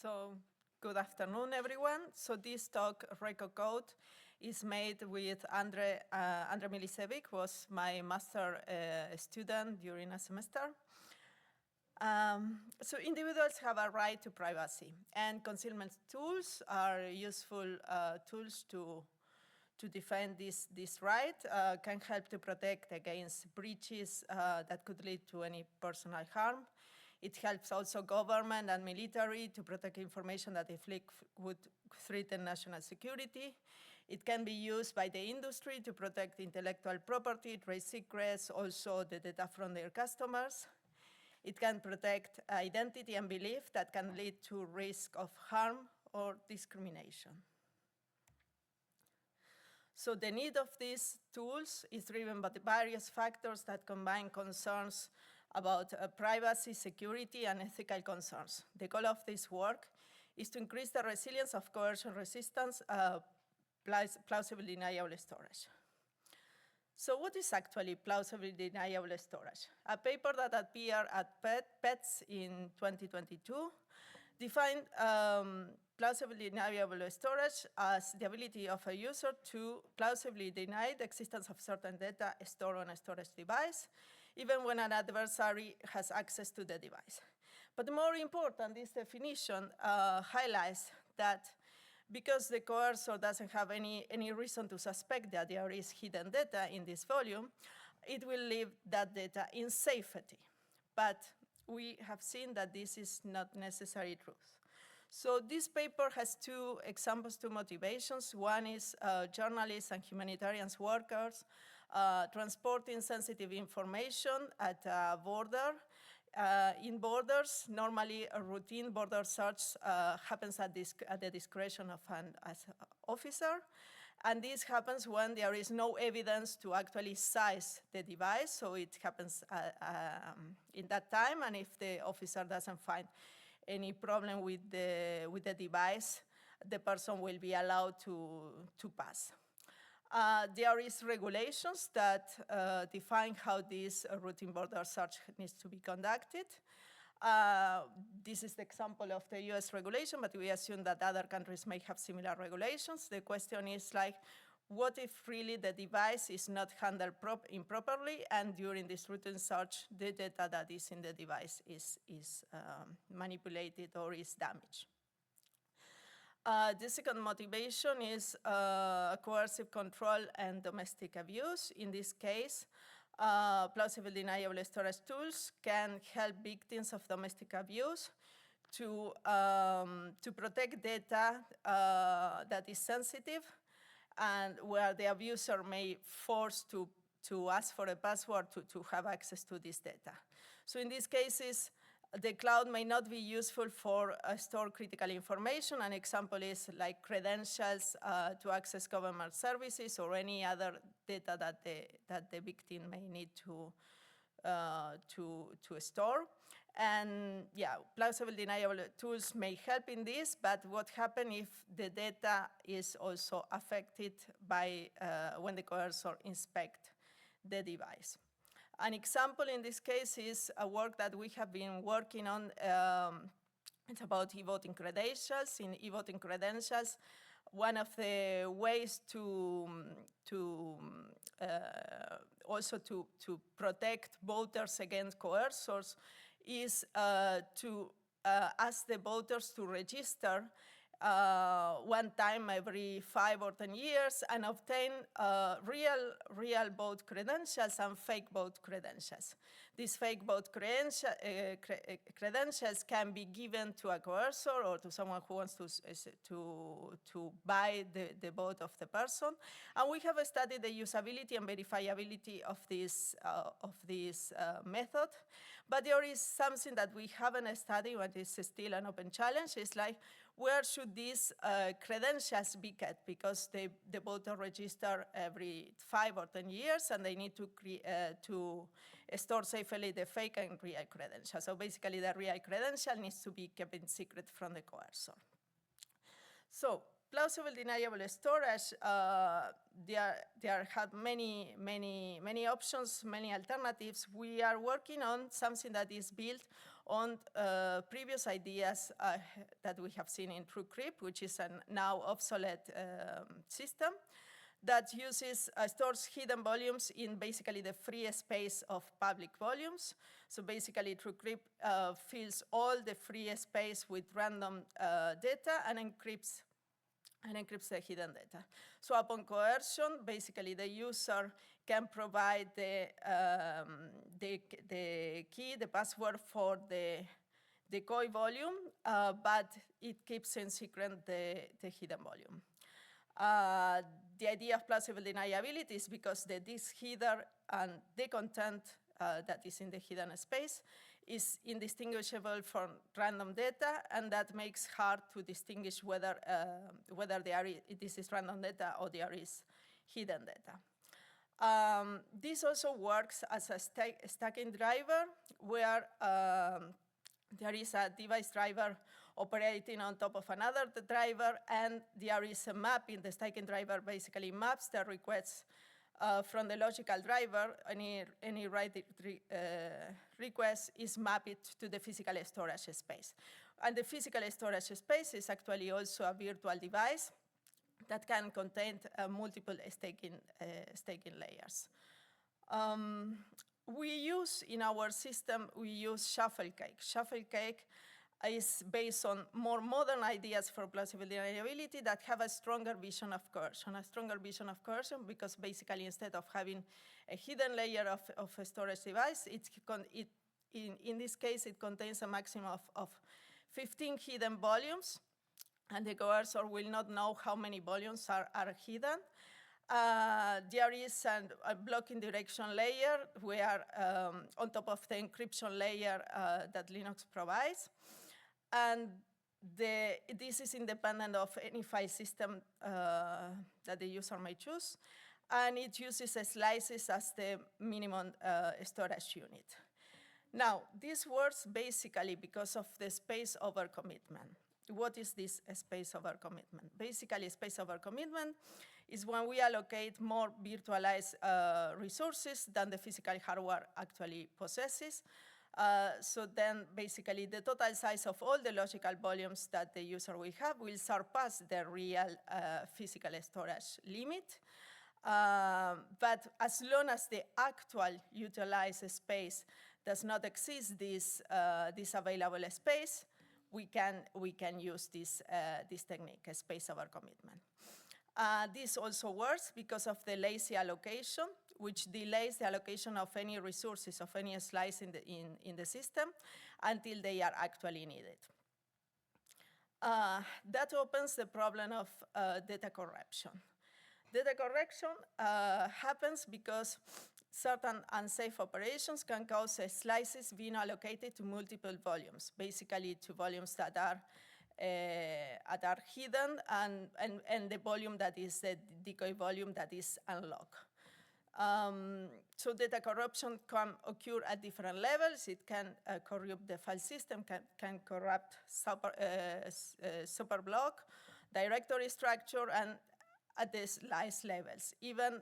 So good afternoon, everyone. So this talk, RecoCoDe, is made with Andre Milicevic, who was my master student during a semester. So individuals have a right to privacy, and concealment tools are useful tools to defend this right, can help to protect against breaches that could lead to any personal harm. It helps also government and military to protect information that would threaten national security. It can be used by the industry to protect intellectual property, trade secrets, also the data from their customers. It can protect identity and belief that can lead to risk of harm or discrimination. So the need of these tools is driven by the various factors that combine concerns about privacy, security, and ethical concerns. The goal of this work is to increase the resilience of coercion resistance, plausible deniable storage. So what is actually plausible deniable storage? A paper that appeared at PETS in 2022 defined plausible deniable storage as the ability of a user to plausibly deny the existence of certain data stored on a storage device, even when an adversary has access to the device. But more important, this definition highlights that because the coercer doesn't have any reason to suspect that there is hidden data in this volume, it will leave that data in safety. But we have seen that this is not necessarily true. So this paper has two examples, two motivations. One is journalists and humanitarian workers transporting sensitive information at a border. In borders, normally a routine border search happens at the discretion of an officer. And this happens when there is no evidence to actually seize the device. So it happens in that time. And if the officer doesn't find any problem with the device, the person will be allowed to pass. There is regulations that define how this routine border search needs to be conducted. This is the example of the US regulation, but we assume that other countries may have similar regulations. The question is like, what if really the device is not handled improperly, and during this routine search, the data that is in the device is manipulated or is damaged? The second motivation is coercive control and domestic abuse. In this case, plausible deniable storage tools can help victims of domestic abuse to protect data that is sensitive and where the abuser may force to ask for a password to have access to this data. So in these cases, the cloud may not be useful for store critical information. An example is like credentials to access government services or any other data that the victim may need to store. And yeah, plausible deniable tools may help in this, but what happens if the data is also affected by when the coercer inspects the device? An example in this case is a work that we have been working on. It's about e-voting credentials. In e-voting credentials, one of the ways to protect voters against coercers is to ask the voters to register one time every 5 or 10 years and obtain real vote credentials and fake vote credentials. These fake vote credentials can be given to a coercer or to someone who wants to buy the vote of the person. And we have studied the usability and verifiability of this method. But there is something that we haven't studied, but is still an open challenge. It's like, where should these credentials be kept? Because the voter register every 5 or 10 years, and they need to store safely the fake and real credentials. So basically, the real credential needs to be kept in secret from the coercer. So plausible deniable storage, there have many options, many alternatives. We are working on something that is built on previous ideas that we have seen in TrueCrypt, which is a now obsolete system that stores hidden volumes in basically the free space of public volumes. So basically, TrueCrypt fills all the free space with random data and encrypts the hidden data. So upon coercion, basically the user can provide the key, the password for the COI volume, but it keeps in secret the hidden volume. The idea of plausible deniability is because the disk header and the content that is in the hidden space is indistinguishable from random data, and that makes hard to distinguish whether this is random data or there is hidden data. This also works as a stacking driver, where there is a device driver operating on top of another driver, and there is a map in the stacking driver basically maps the requests from the logical driver. Any write request is mapped to the physical storage space. And the physical storage space is actually also a virtual device that can contain multiple staking layers. In our system, we use ShuffleCake. ShuffleCake is based on more modern ideas for plausible deniability that have a stronger vision of coercion, because basically instead of having a hidden layer of a storage device, in this case, it contains a maximum of 15 hidden volumes, and the coercer will not know how many volumes are hidden. There is a blocking direction layer where on top of the encryption layer that Linux provides. And this is independent of any file system that the user may choose. And it uses slices as the minimum storage unit. Now, this works basically because of the space over commitment. What is this space over commitment? Basically, space over commitment is when we allocate more virtualized resources than the physical hardware actually possesses. So then basically the total size of all the logical volumes that the user will have will surpass the real physical storage limit. But as long as the actual utilized space does not exceed this available space, we can use this technique, space over commitment. This also works because of the lazy allocation, which delays the allocation of any resources, of any slice in the system, until they are actually needed. That opens the problem of data corruption. Data corruption happens because certain unsafe operations can cause slices being allocated to multiple volumes, basically to volumes that are hidden and the volume that is the decoy volume that is unlocked. So data corruption can occur at different levels. It can corrupt the file system, can corrupt superblock, directory structure, and at the slice levels. Even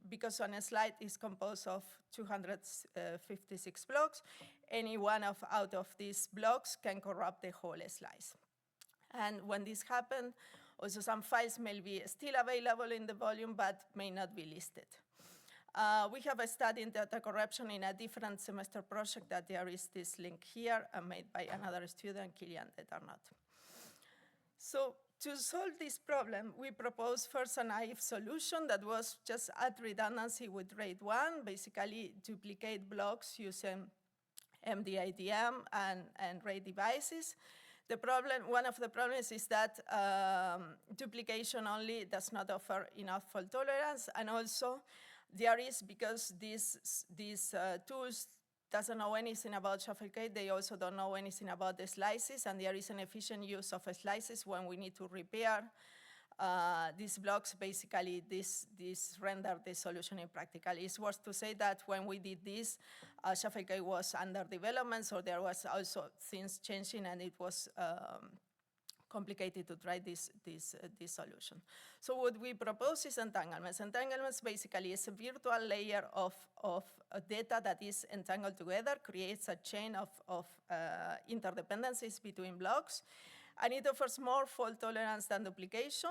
because a slide is composed of 256 blocks, any one out of these blocks can corrupt the whole slice. And when this happens, also some files may be still available in the volume, but may not be listed. We have studied data corruption in a different semester project that there is this link here, made by another student, Kilian Deternat. So to solve this problem, we proposed first a naive solution that was just add redundancy with RAID 1, basically duplicate blocks using MDIDM and RAID devices. One of the problems is that duplication only does not offer enough fault tolerance, and also there is, because these tools doesn't know anything about ShuffleCade, they also don't know anything about the slices, and there is an efficient use of slices when we need to repair these blocks. Basically, this rendered the solution impractical. It's worth to say that when we did this, ShuffleCade was under development, so there was also things changing, and it was complicated to try this solution. So what we propose is entanglements. Entanglements basically is a virtual layer of data that is entangled together, creates a chain of interdependencies between blocks, and it offers more fault tolerance than duplication.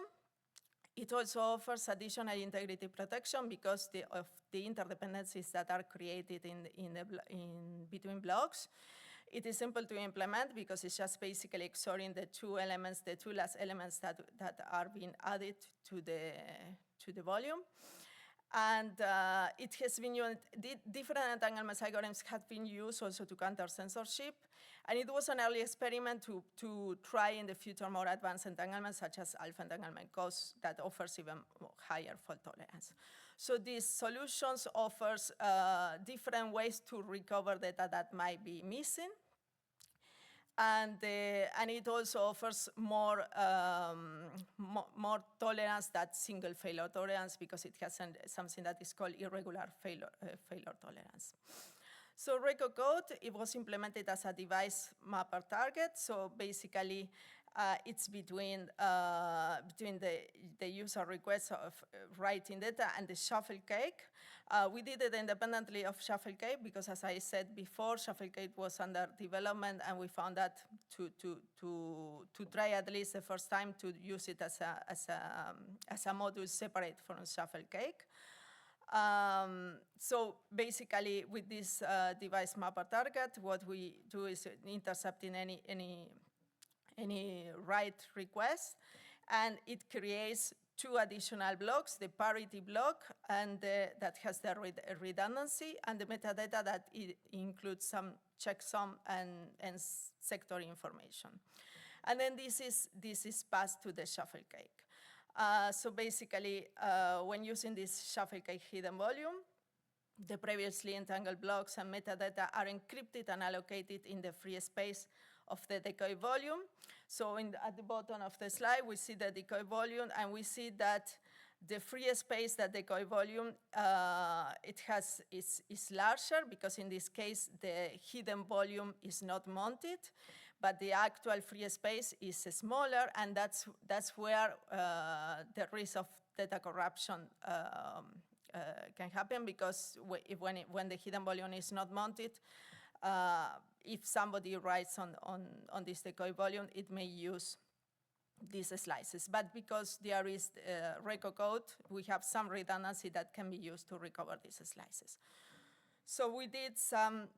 It also offers additional integrity protection because of the interdependencies that are created in between blocks. It is simple to implement because it's just basically XORing the two last elements that are being added to the volume. And it has been used, different entanglement algorithms have been used also to counter censorship. And it was an early experiment to try in the future more advanced entanglements, such as alpha entanglement codes that offers even higher fault tolerance. So these solutions offers different ways to recover data that might be missing. And it also offers more tolerance than single failure tolerance because it has something that is called irregular failure tolerance. So RecoCoDe, it was implemented as a device mapper target. So basically, it's between the user request of writing data and the shuffle cake. We did it independently of shuffle cake because, as I said before, shuffle cake was under development, and we found that to try at least the first time to use it as a module separate from shuffle cake. So basically, with this device mapper target, what we do is intercepting any write request, and it creates two additional blocks, the parity block and that has the redundancy, and the metadata that it includes some checksum and sector information. And then this is passed to the shuffle cake. So basically, when using this shuffle cake hidden volume, the previously entangled blocks and metadata are encrypted and allocated in the free space of the decoy volume. So at the bottom of the slide, we see the decoy volume, and we see that the free space that decoy volume is larger because in this case the hidden volume is not mounted, but the actual free space is smaller, and that's where the risk of data corruption can happen, because when the hidden volume is not mounted, if somebody writes on this decoy volume, it may use these slices. But because there is RecoCoDe, we have some redundancy that can be used to recover these slices. So we did some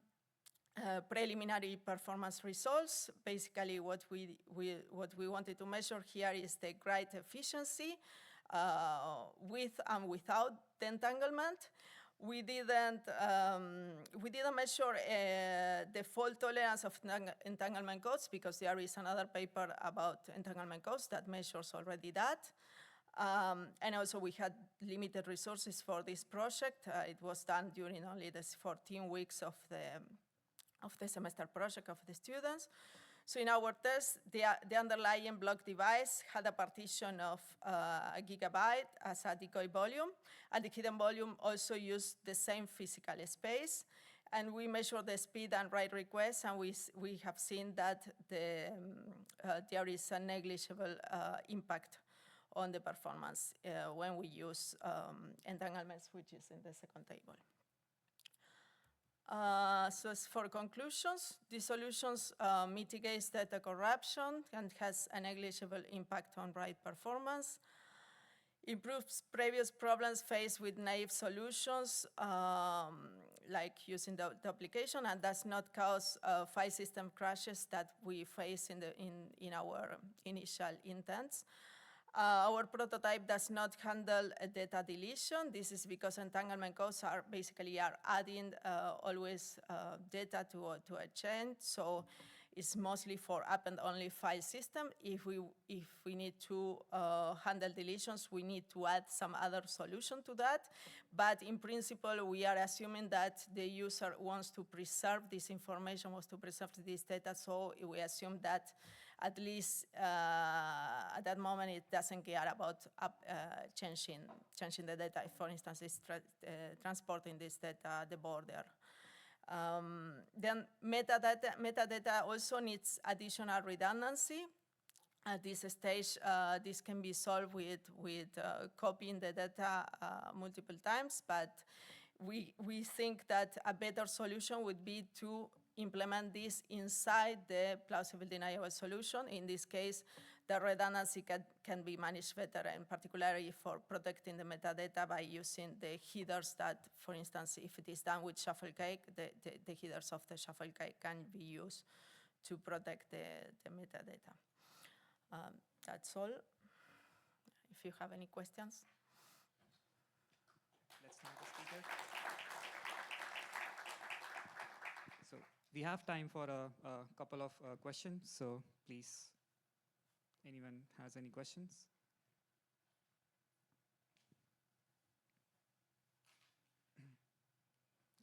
preliminary performance results. Basically, what we wanted to measure here is the write efficiency with and without the entanglement. We didn't measure the fault tolerance of entanglement codes because there is another paper about entanglement codes that measures already that. And also we had limited resources for this project. It was done during only the 14 weeks of the semester project of the students. So in our test, the underlying block device had a partition of a gigabyte as a decoy volume, and the hidden volume also used the same physical space. And we measured the speed and write requests, and we have seen that there is a negligible impact on the performance when we use entanglements, which is in the second table. So as for conclusions, the solutions mitigates data corruption and has a negligible impact on write performance, improves previous problems faced with naive solutions, like using the application, and does not cause file system crashes that we face in our initial intents. Our prototype does not handle data deletion. This is because entanglement codes are basically adding always data to a chain. So it's mostly for append-only file system. If we need to handle deletions, we need to add some other solution to that. But in principle, we are assuming that the user wants to preserve this information, wants to preserve this data. So we assume that at least at that moment, it doesn't care about changing the data. If, for instance, it's transporting this data the border. Then metadata also needs additional redundancy. At this stage, this can be solved with copying the data multiple times, but we think that a better solution would be to implement this inside the plausible deniable solution. In this case, the redundancy can be managed better, and particularly for protecting the metadata by using the headers that, for instance, if it is done with shuffle cake, the headers of the shuffle cake can be used to protect the metadata. That's all. If you have any questions. Let's thank the speaker. So we have time for a couple of questions. So please, anyone has any questions?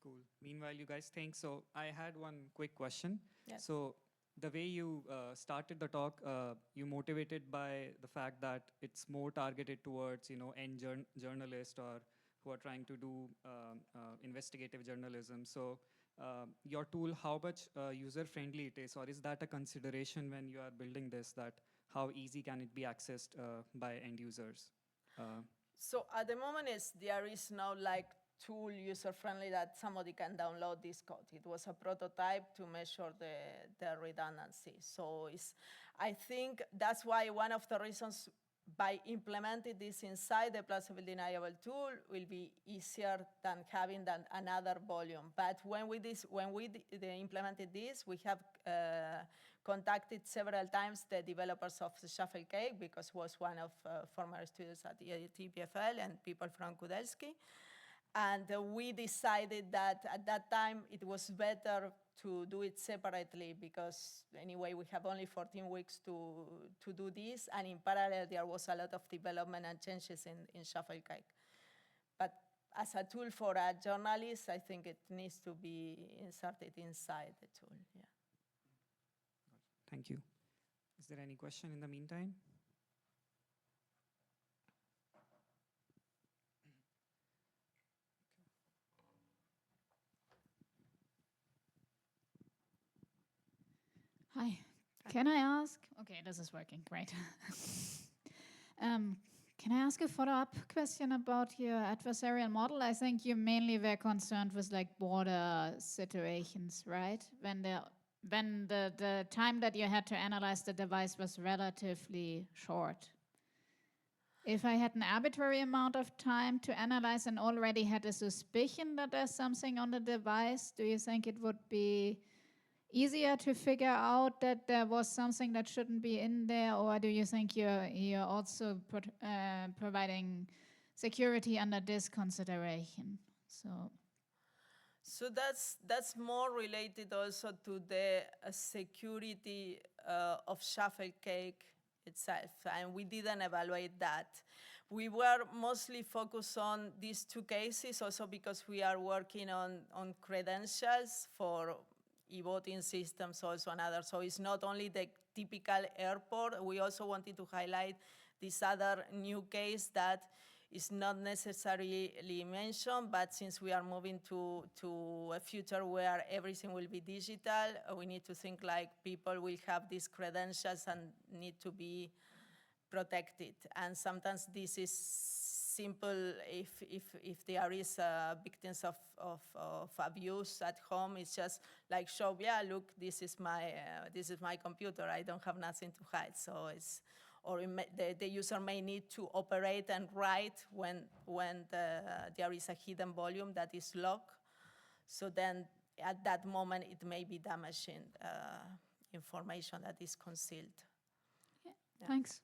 Cool. Meanwhile, you guys think. So I had one quick question. Yes. So the way you started the talk, you motivated by the fact that it's more targeted towards, end journalists or who are trying to do investigative journalism. So your tool, how much user-friendly it is, or is that a consideration when you are building this, that how easy can it be accessed by end users? So at the moment, there is no tool user-friendly that somebody can download this code. It was a prototype to measure the redundancy. So I think that's why one of the reasons by implementing this inside the plausible deniable tool will be easier than having another volume. But when we implemented this, we have contacted several times the developers of the Shuffle Cake, because it was one of former students at the TPFL and people from Kudelski. And we decided that at that time it was better to do it separately, because anyway we have only 14 weeks to do this, and in parallel there was a lot of development and changes in Shuffle Cake. But as a tool for a journalist, I think it needs to be inserted inside the tool. Yeah. Thank you. Is there any question in the meantime? Hi, can I ask? Okay, this is working, great. Can I ask a follow-up question about your adversarial model? I think you mainly were concerned with border situations, right? When the time that you had to analyze the device was relatively short. If I had an arbitrary amount of time to analyze and already had a suspicion that there's something on the device, do you think it would be easier to figure out that there was something that shouldn't be in there, or do you think you're also providing security under this consideration? So that's more related also to the security of Shuffle Cake itself, and we didn't evaluate that. We were mostly focused on these two cases also because we are working on credentials for e-voting systems also and others. So it's not only the typical airport. We also wanted to highlight this other new case that is not necessarily mentioned, but since we are moving to a future where everything will be digital, we need to think people will have these credentials and need to be protected. And sometimes this is simple if there is victims of abuse at home. It's just show, yeah, look, this is my computer. I don't have nothing to hide. So the user may need to operate and write when there is a hidden volume that is locked. So then at that moment it may be damaging information that is concealed. Yeah. Thanks.